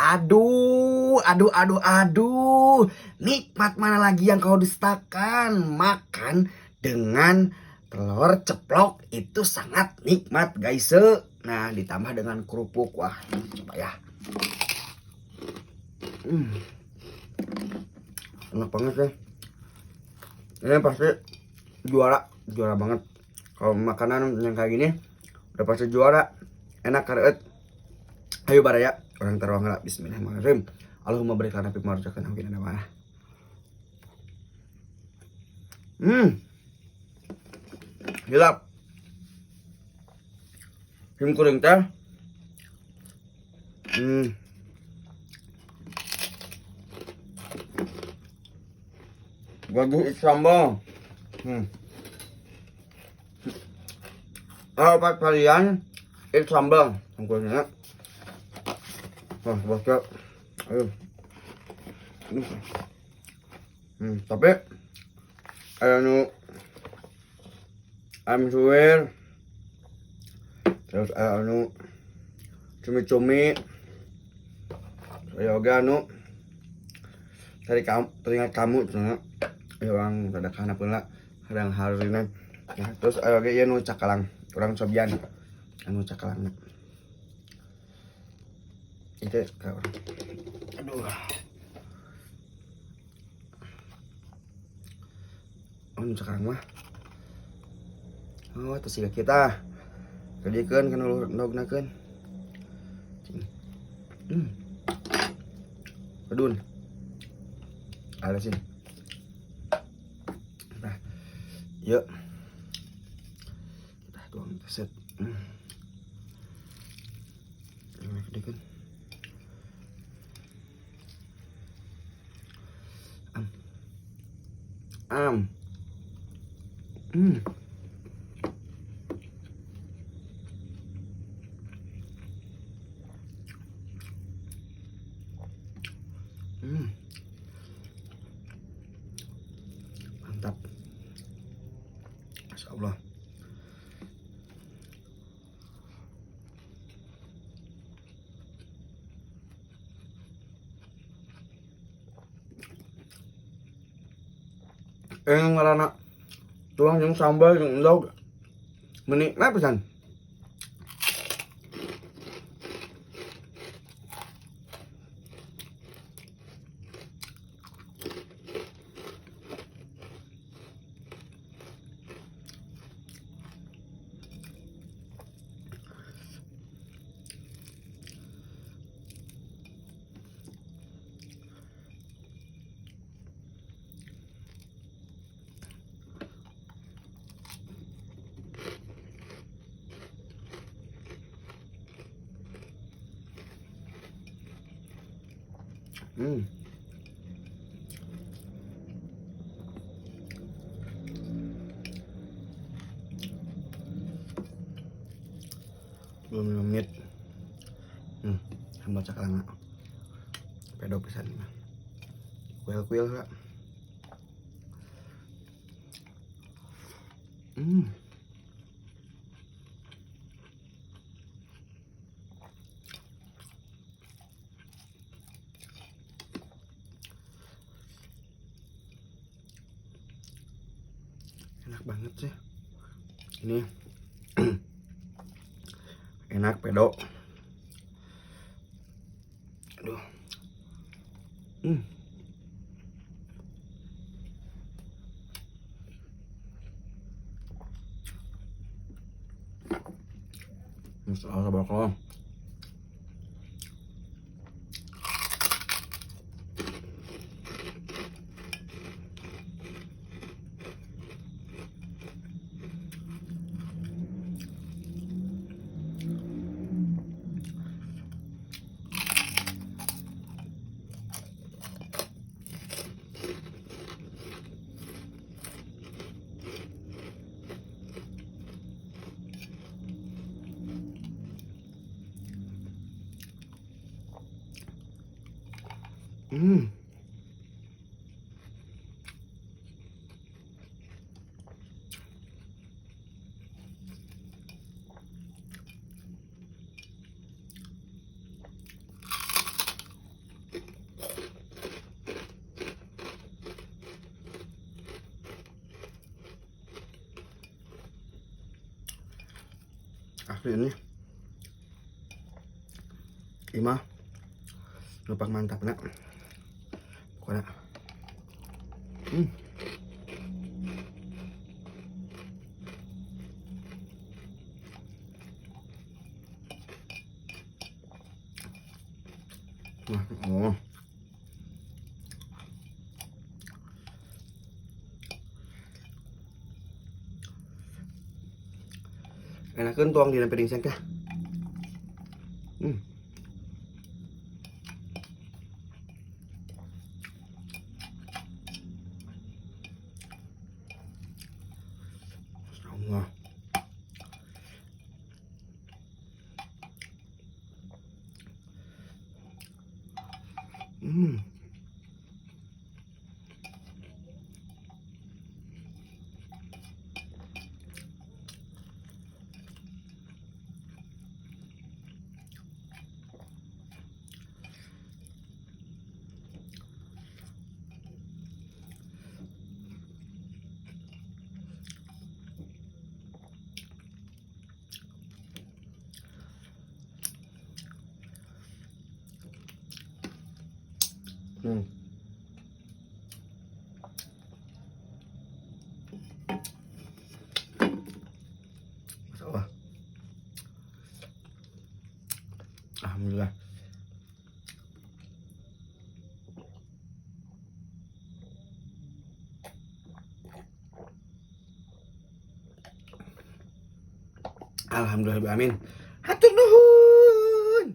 Aduh. Nikmat mana lagi yang kau dustakan? Makan dengan telur ceplok itu sangat nikmat guys. Nah ditambah dengan kerupuk. Wah coba ya. Enak banget ya. Ini pasti juara banget. Kalau makanan yang kayak gini udah pasti juara. Enak karet. Ayo baraya orang terawang lah. Bismillahirrahmanirrahim. Allahumma berikan api marjakan amin ada mana. Hilap. Him kuring teh. Bagus sambal. Pak kalian itu sambal sambalnya. Wah, baca. Ayo. Tapi anu ayam suwir. Terus anu cumi-cumi. Yoga anu teringat kamu cenah. Orang dadakan pula kadang harina. Nah, terus yoga ieu nu cakalang. Orang Sobian anu cakalang. Itu kawan. Aduh. Anu cakalang mah. Oh, terus kita kerjakan kan ndognakeun. Kedun. Ada sini. Nah. Yuk. Kita tuang set. Ini kerjakan. Mantap. Masya Allah. Ngaranna tuang yang sambal yang endog menikmat pisan. Belum menit. Sambal cakalang. Pedo pisan mah. Kuil-kuil kak. Enak banget sih. Ini enak pedo. Aduh. Masya Allah tabarakallah. Asli ini Ima lupa mantap nak. Pokoknya oh. Enakeun tuang dina piring sengkeh. Allah. Masya Allah. Alhamdulillah. Alhamdulillah, amin. Hatur nuhun.